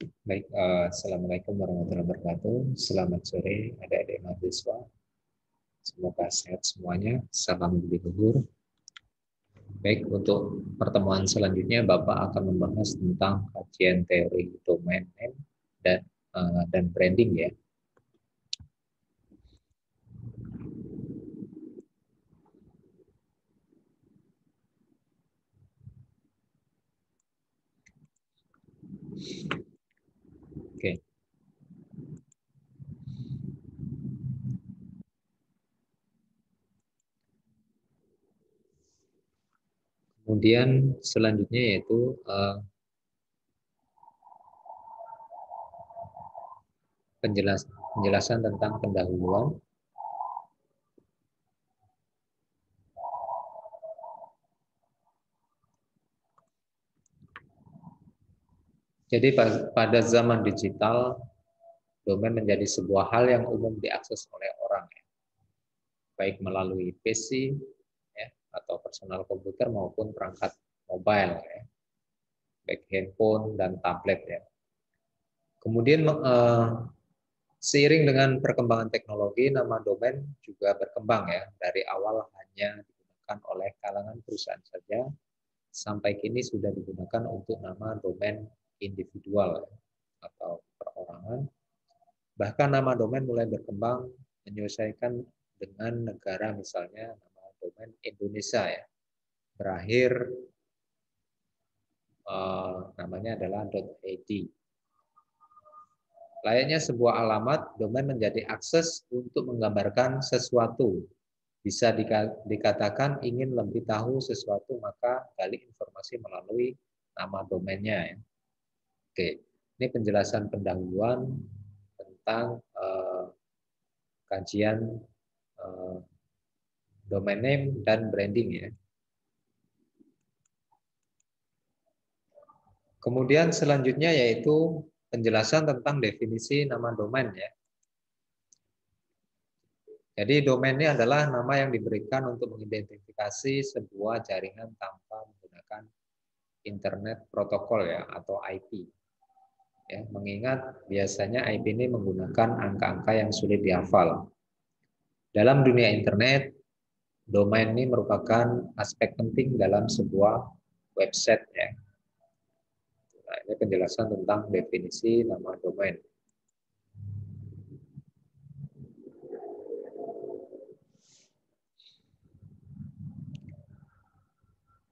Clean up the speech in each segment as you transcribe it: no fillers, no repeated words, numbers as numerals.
Baik, Assalamualaikum warahmatullahi wabarakatuh. Selamat sore adik-adik mahasiswa. Semoga sehat semuanya. Salam budi luhur. Baik, untuk pertemuan selanjutnya Bapak akan membahas tentang kajian teori domain name dan branding ya. Oke. Kemudian selanjutnya yaitu penjelasan tentang pendahuluan. Jadi pada zaman digital, domain menjadi sebuah hal yang umum diakses oleh orang, ya, baik melalui PC ya, atau personal komputer maupun perangkat mobile, ya, baik handphone dan tablet ya. Kemudian seiring dengan perkembangan teknologi, nama domain juga berkembang ya. Dari awal hanya digunakan oleh kalangan perusahaan saja, sampai kini sudah digunakan untuk nama domain individual ya, atau perorangan. Bahkan nama domain mulai berkembang menyesuaikan dengan negara, misalnya nama domain Indonesia ya. Berakhir namanya adalah .id. Layaknya sebuah alamat, domain menjadi akses untuk menggambarkan sesuatu. Bisa dikatakan ingin lebih tahu sesuatu, maka gali informasi melalui nama domainnya. Ya. Oke, ini penjelasan pendahuluan tentang kajian domain name dan branding ya. Kemudian selanjutnya yaitu penjelasan tentang definisi nama domain ya. Jadi domain ini adalah nama yang diberikan untuk mengidentifikasi sebuah jaringan tanpa menggunakan internet protokol ya, atau IP. Ya, mengingat biasanya IP ini menggunakan angka-angka yang sulit dihafal. Dalam dunia internet, domain ini merupakan aspek penting dalam sebuah website ya. Nah, ini penjelasan tentang definisi nama domain.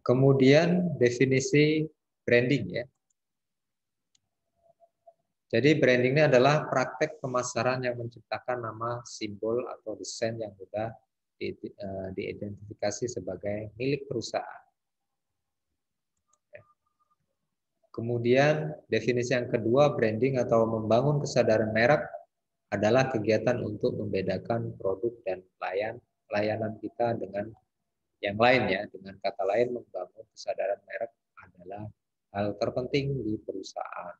Kemudian definisi branding ya. Jadi branding ini adalah praktek pemasaran yang menciptakan nama, simbol, atau desain yang mudah diidentifikasi sebagai milik perusahaan. Kemudian definisi yang kedua, branding atau membangun kesadaran merek adalah kegiatan untuk membedakan produk dan layanan kita dengan yang lain ya. Dengan kata lain, membangun kesadaran merek adalah hal terpenting di perusahaan.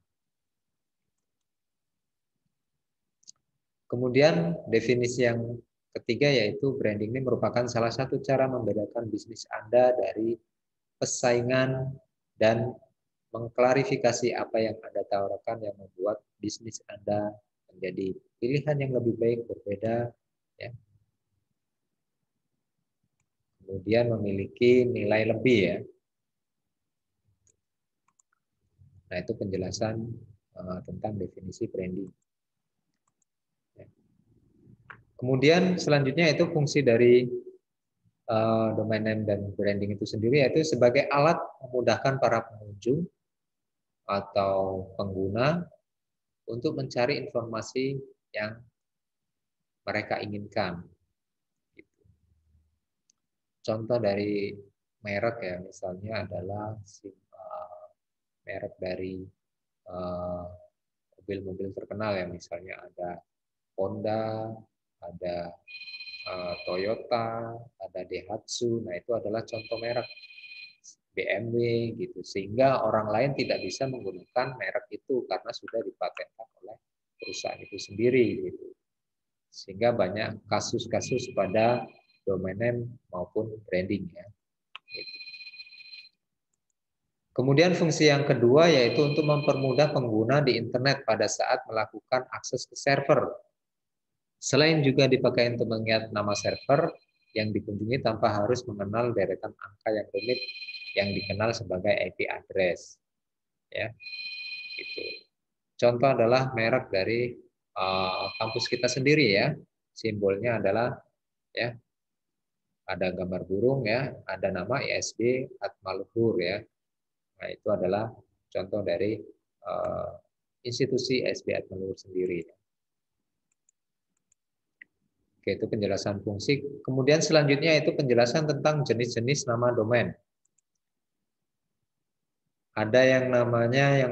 Kemudian definisi yang ketiga yaitu branding ini merupakan salah satu cara membedakan bisnis Anda dari pesaingan dan mengklarifikasi apa yang Anda tawarkan yang membuat bisnis Anda menjadi pilihan yang lebih baik, berbeda ya. Kemudian memiliki nilai lebih ya. Nah, itu penjelasan tentang definisi branding. Kemudian selanjutnya itu fungsi dari domain name dan branding itu sendiri, yaitu sebagai alat memudahkan para pengunjung atau pengguna untuk mencari informasi yang mereka inginkan. Contoh dari merek ya, misalnya adalah merek dari mobil-mobil terkenal ya, misalnya ada Honda, ada Toyota, ada Daihatsu. Nah, itu adalah contoh merek. BMW gitu, sehingga orang lain tidak bisa menggunakan merek itu karena sudah dipatenkan oleh perusahaan itu sendiri gitu. Sehingga banyak kasus-kasus pada domain name maupun branding ya. Gitu. Kemudian fungsi yang kedua yaitu untuk mempermudah pengguna di internet pada saat melakukan akses ke server. Selain juga dipakai untuk mengingat nama server yang dikunjungi tanpa harus mengenal deretan angka yang rumit yang dikenal sebagai IP address. Ya, gitu. Contoh adalah merek dari kampus kita sendiri ya. Simbolnya adalah ya ada gambar burung ya, ada nama ISB Atmaluhur ya. Nah, itu adalah contoh dari institusi ISB Atmaluhur sendiri. Oke, itu penjelasan fungsi. Kemudian selanjutnya itu penjelasan tentang jenis-jenis nama domain. Ada yang namanya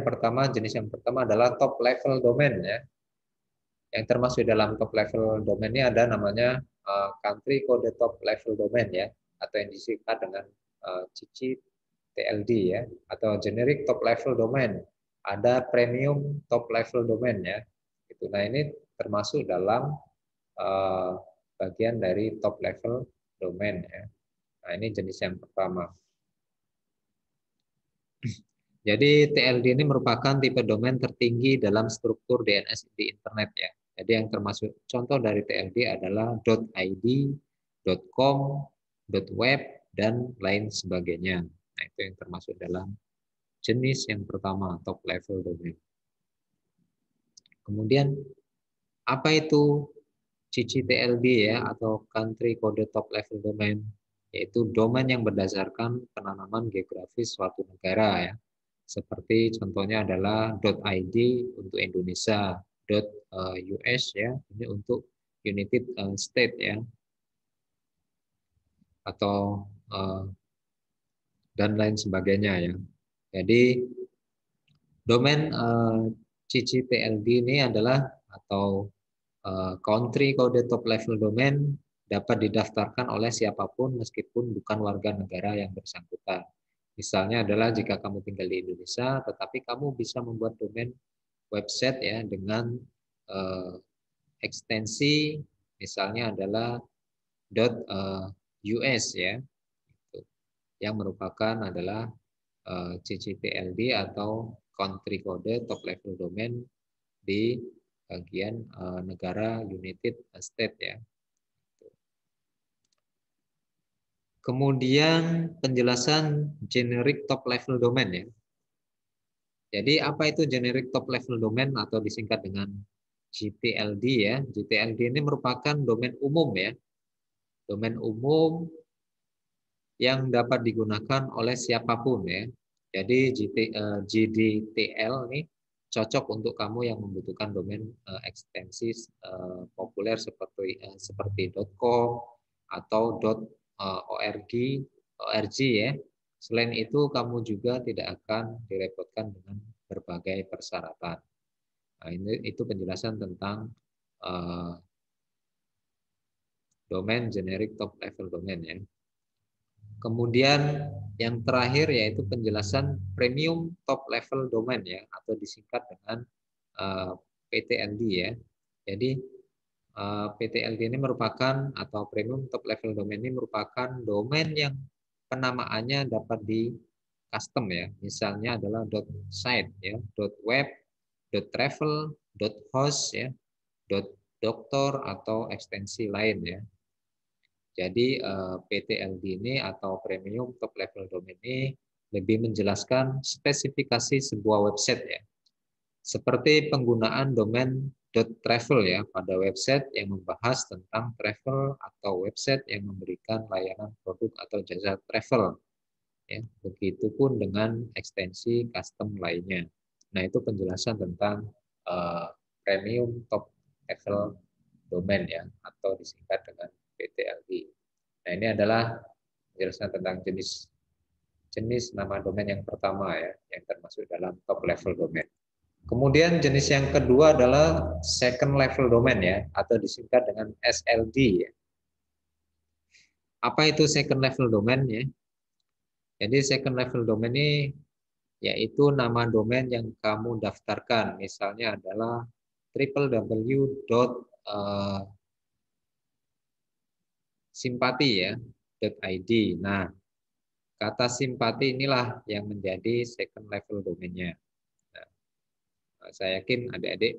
jenis yang pertama adalah top level domain ya. Yang termasuk dalam top level domain ini ada namanya country code top level domain ya, atau yang disingkat dengan CCTLD ya, atau generic top level domain. Ada premium top level domain ya. Itu. Nah, ini termasuk dalam bagian dari top level domain ya. Nah, ini jenis yang pertama. Jadi TLD ini merupakan tipe domain tertinggi dalam struktur DNS di internet ya. Jadi yang termasuk contoh dari TLD adalah .id, .com, .web, dan lain sebagainya. Nah, itu yang termasuk dalam jenis yang pertama, top level domain. Kemudian, apa itu CCTLD ya, atau Country Code Top Level Domain? Yaitu domain yang berdasarkan penanaman geografis suatu negara ya. Seperti contohnya adalah .id untuk Indonesia, .us ya, ini untuk United States ya, atau dan lain sebagainya ya. Jadi domain CCTLD ini adalah atau country code top level domain dapat didaftarkan oleh siapapun meskipun bukan warga negara yang bersangkutan. Misalnya adalah jika kamu tinggal di Indonesia, tetapi kamu bisa membuat domain website ya dengan ekstensi misalnya adalah .us ya, yang merupakan adalah CCTLD atau country code top level domain di bagian negara United States ya. Kemudian penjelasan generic top level domain ya. Jadi apa itu generic top level domain atau disingkat dengan GTLD ya. GTLD ini merupakan domain umum ya. Domain umum yang dapat digunakan oleh siapapun ya. Jadi GDTL ini cocok untuk kamu yang membutuhkan domain ekstensi populer seperti .com atau .org ya. Selain itu kamu juga tidak akan direpotkan dengan berbagai persyaratan. Nah, itu penjelasan tentang domain generic top level domain ya. Kemudian yang terakhir yaitu penjelasan premium top level domain ya, atau disingkat dengan PTLD ya. Jadi PTLD ini merupakan atau premium top level domain ini merupakan domain yang penamaannya dapat di custom ya. Misalnya adalah .site ya, .web, .travel, .host ya, .doctor atau ekstensi lain ya. Jadi PTLD ini atau Premium Top Level Domain ini lebih menjelaskan spesifikasi sebuah website ya. Seperti penggunaan domain .travel ya pada website yang membahas tentang travel atau website yang memberikan layanan produk atau jasa travel. Ya, begitupun dengan ekstensi custom lainnya. Nah, itu penjelasan tentang Premium Top Level Domain ya, atau disingkat dengan PTLD. Nah, ini adalah penjelasan tentang jenis nama domain yang pertama ya, yang termasuk dalam top level domain. Kemudian jenis yang kedua adalah second level domain ya, atau disingkat dengan SLD ya. Apa itu second level domain ya? Jadi second level domain ini yaitu nama domain yang kamu daftarkan. Misalnya adalah www.simpati ya .id. Nah, kata simpati inilah yang menjadi second level domainnya. Nah, saya yakin adik-adik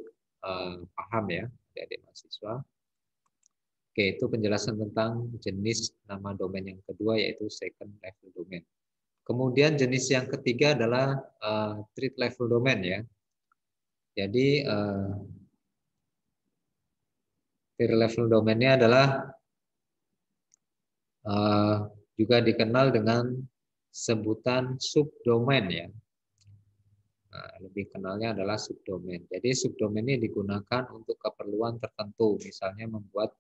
paham ya, adik-adik mahasiswa. Oke, itu penjelasan tentang jenis nama domain yang kedua, yaitu second level domain. Kemudian jenis yang ketiga adalah third level domain ya. Jadi third level domainnya adalah juga dikenal dengan sebutan subdomain ya. Nah, lebih kenalnya adalah subdomain. Jadi subdomain ini digunakan untuk keperluan tertentu, misalnya membuat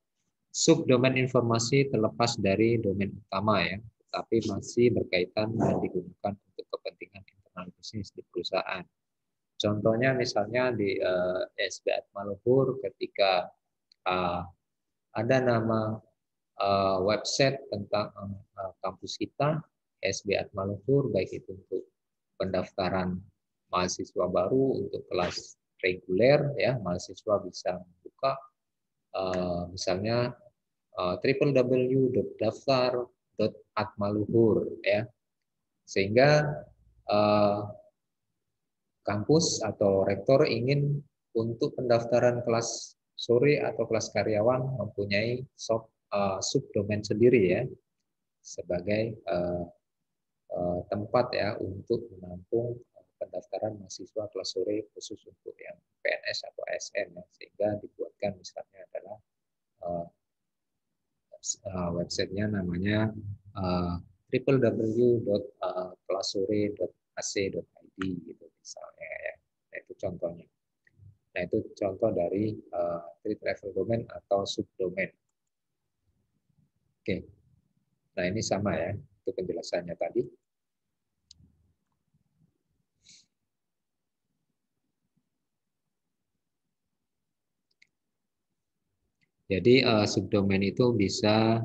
subdomain informasi terlepas dari domain utama ya, tapi masih berkaitan dan digunakan untuk kepentingan internal bisnis di perusahaan. Contohnya misalnya di SB Atmaluhur ketika ada nama website tentang kampus kita, SB Atmaluhur, baik itu untuk pendaftaran mahasiswa baru untuk kelas reguler ya, mahasiswa bisa membuka misalnya www.daftar.atmaluhur ya, sehingga kampus atau rektor ingin untuk pendaftaran kelas sore atau kelas karyawan mempunyai subdomain sendiri ya, sebagai tempat ya untuk menampung pendaftaran mahasiswa kelas sore khusus untuk yang PNS atau ASN ya, sehingga dibuatkan misalnya adalah websitenya namanya www.kelasore.ac.id gitu misalnya ya. Nah, itu contohnya. Nah, itu contoh dari third level domain atau subdomain. Oke. Nah, ini sama ya, itu penjelasannya tadi. Jadi subdomain itu bisa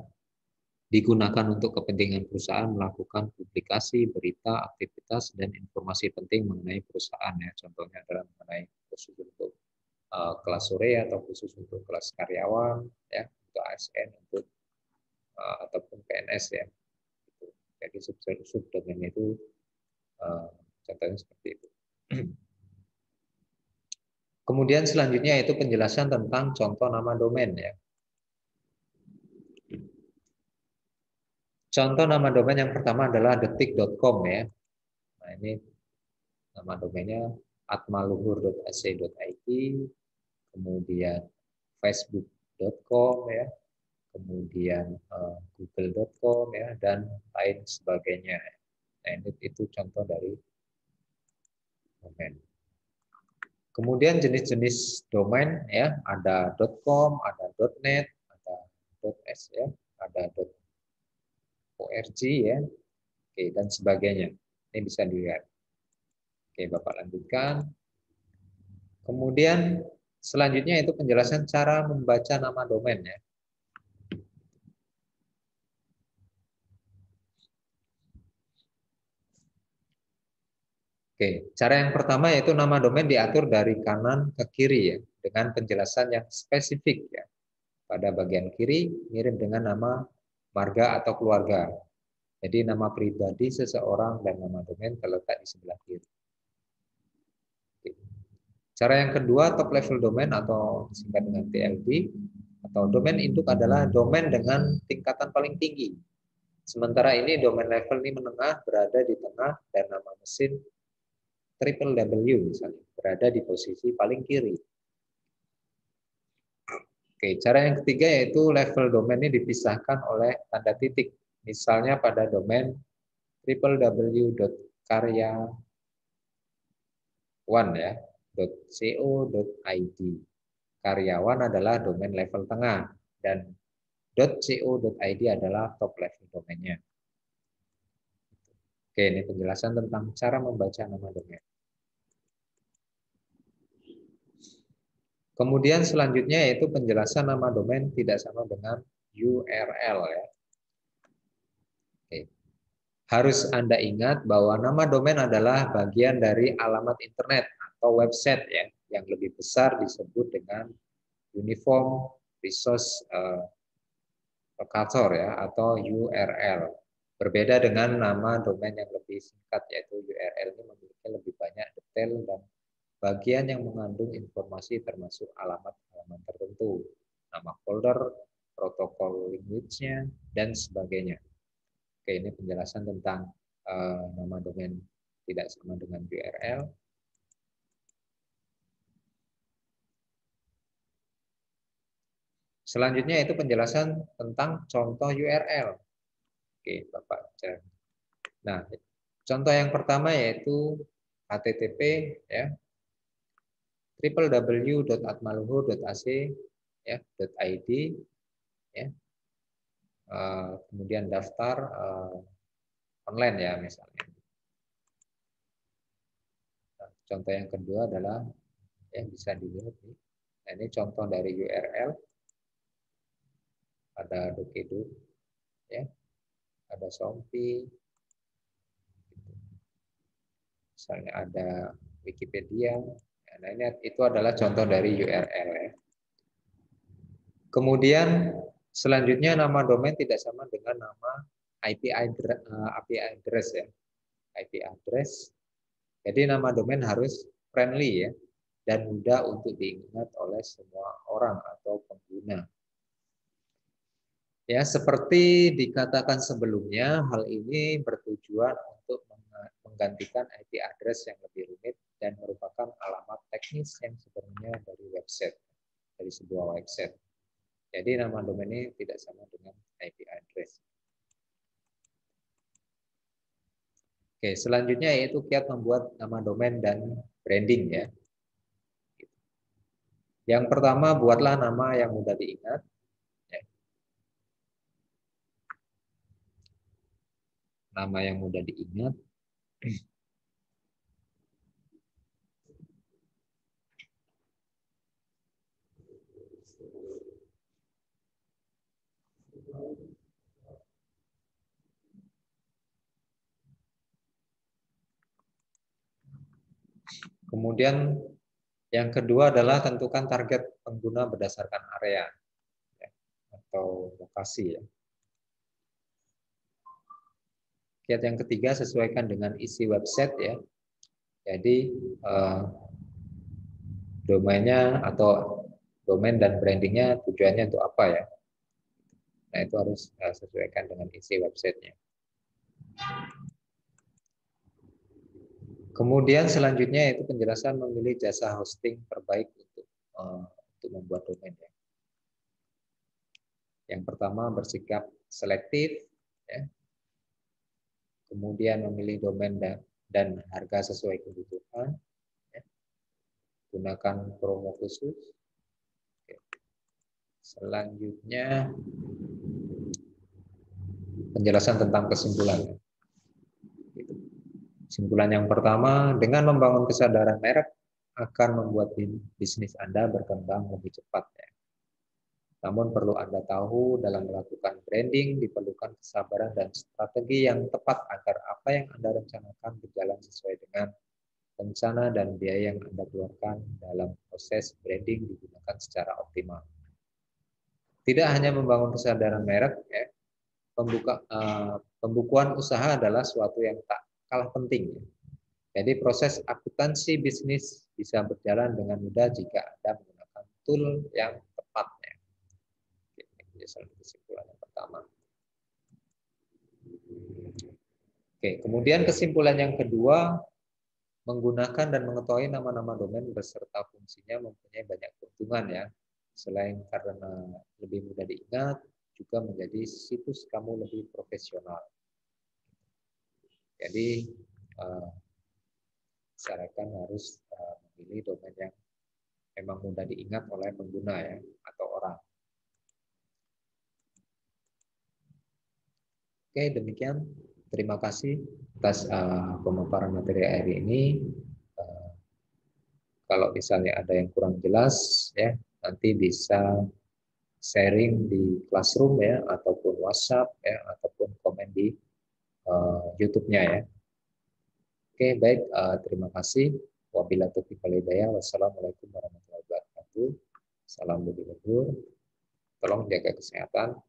digunakan untuk kepentingan perusahaan melakukan publikasi, berita, aktivitas, dan informasi penting mengenai perusahaan ya. Contohnya adalah mengenai khusus untuk kelas sore atau khusus untuk kelas karyawan ya, untuk ASN, untuk ataupun PNS ya. Jadi subdomain itu contohnya seperti itu. Kemudian selanjutnya itu penjelasan tentang contoh nama domain ya. Contoh nama domain yang pertama adalah detik.com ya. Nah, ini nama domainnya atmaluhur.ac.id, kemudian facebook.com ya, kemudian google.com ya, dan lain sebagainya. Nah, itu contoh dari domain. Kemudian jenis-jenis domain ya, ada .com, ada .net, ada .s ya, ada .org ya, oke, dan sebagainya. Ini bisa dilihat. Oke, Bapak lanjutkan. Kemudian selanjutnya itu penjelasan cara membaca nama domain ya. Oke, cara yang pertama yaitu nama domain diatur dari kanan ke kiri ya, dengan penjelasan yang spesifik ya. Pada bagian kiri mirip dengan nama marga atau keluarga. Jadi nama pribadi seseorang dan nama domain terletak di sebelah kiri. Oke. Cara yang kedua, top level domain atau disingkat dengan TLD atau domain induk adalah domain dengan tingkatan paling tinggi. Sementara ini domain level ini menengah, berada di tengah, dan nama mesin www misalnya berada di posisi paling kiri. Oke, cara yang ketiga yaitu level domain ini dipisahkan oleh tanda titik. Misalnya pada domain www.karyawan ya, .co.id. Karyawan adalah domain level tengah dan .co.id adalah top level domainnya. Oke, ini penjelasan tentang cara membaca nama domain. Kemudian selanjutnya yaitu penjelasan nama domain tidak sama dengan URL ya. Oke. Harus Anda ingat bahwa nama domain adalah bagian dari alamat internet atau website ya, yang lebih besar disebut dengan Uniform Resource Locator ya, atau URL. Berbeda dengan nama domain yang lebih singkat, yaitu URL ini memiliki lebih banyak detail dan bagian yang mengandung informasi termasuk alamat halaman tertentu, nama folder, protokol language-nya, dan sebagainya. Oke, ini penjelasan tentang nama domain tidak sama dengan URL. Selanjutnya itu penjelasan tentang contoh URL. Oke, Bapak. Nah, contoh yang pertama yaitu HTTP ya, www.atmaluhur.ac ya, .id ya. Kemudian daftar online ya misalnya. Nah, contoh yang kedua adalah yang bisa dilihat nih. Nah, ini contoh dari URL. Ada Dokedu ya, ada Sompi, misalnya ada Wikipedia. Nah, ini itu adalah contoh dari URL ya. Kemudian selanjutnya nama domain tidak sama dengan nama IP address ya. IP address. Jadi nama domain harus friendly ya dan mudah untuk diingat oleh semua orang atau pengguna. Ya, seperti dikatakan sebelumnya, hal ini bertujuan untuk menggantikan IP address yang lebih rumit dan merupakan alamat teknis yang sebenarnya dari website, dari sebuah website. Jadi nama domain ini tidak sama dengan IP address. Oke, selanjutnya yaitu kiat membuat nama domain dan branding ya. Yang pertama, buatlah nama yang mudah diingat. Nama yang mudah diingat. Kemudian yang kedua adalah tentukan target pengguna berdasarkan area ya, atau lokasi ya. Kiat yang ketiga, sesuaikan dengan isi website ya. Jadi domainnya atau domain dan brandingnya tujuannya untuk apa ya. Nah, itu harus sesuaikan dengan isi websitenya. Kemudian selanjutnya itu penjelasan memilih jasa hosting terbaik untuk membuat domain ya. Yang pertama, bersikap selektif ya. Kemudian memilih domain dan harga sesuai kebutuhan ya. Gunakan promo khusus. Oke. Selanjutnya penjelasan tentang kesimpulan. Kesimpulan yang pertama, dengan membangun kesadaran merek akan membuat bisnis Anda berkembang lebih cepat ya. Namun perlu Anda tahu, dalam melakukan branding diperlukan kesabaran dan strategi yang tepat agar apa yang Anda rencanakan berjalan sesuai dengan rencana dan biaya yang Anda keluarkan dalam proses branding digunakan secara optimal. Tidak hanya membangun kesadaran merek, ya, pembukuan usaha adalah suatu yang tak kalah penting. Jadi proses akuntansi bisnis bisa berjalan dengan mudah jika Anda menggunakan tool yang tepat. Kesimpulan yang pertama. Oke, kemudian kesimpulan yang kedua, menggunakan dan mengetahui nama-nama domain beserta fungsinya mempunyai banyak keuntungan ya. Selain karena lebih mudah diingat, juga menjadi situs kamu lebih profesional. Jadi syaratkan harus memilih domain yang memang mudah diingat oleh pengguna ya atau orang. Oke, demikian. Terima kasih atas pemaparan materi hari ini. Kalau misalnya ada yang kurang jelas, ya nanti bisa sharing di Classroom ya, ataupun WhatsApp ya, ataupun komen di YouTube-nya ya. Oke, baik. Terima kasih. Wabillahi taufiq wal hidayah. Wassalamualaikum warahmatullahi wabarakatuh. Salam budi luhur. Tolong jaga kesehatan.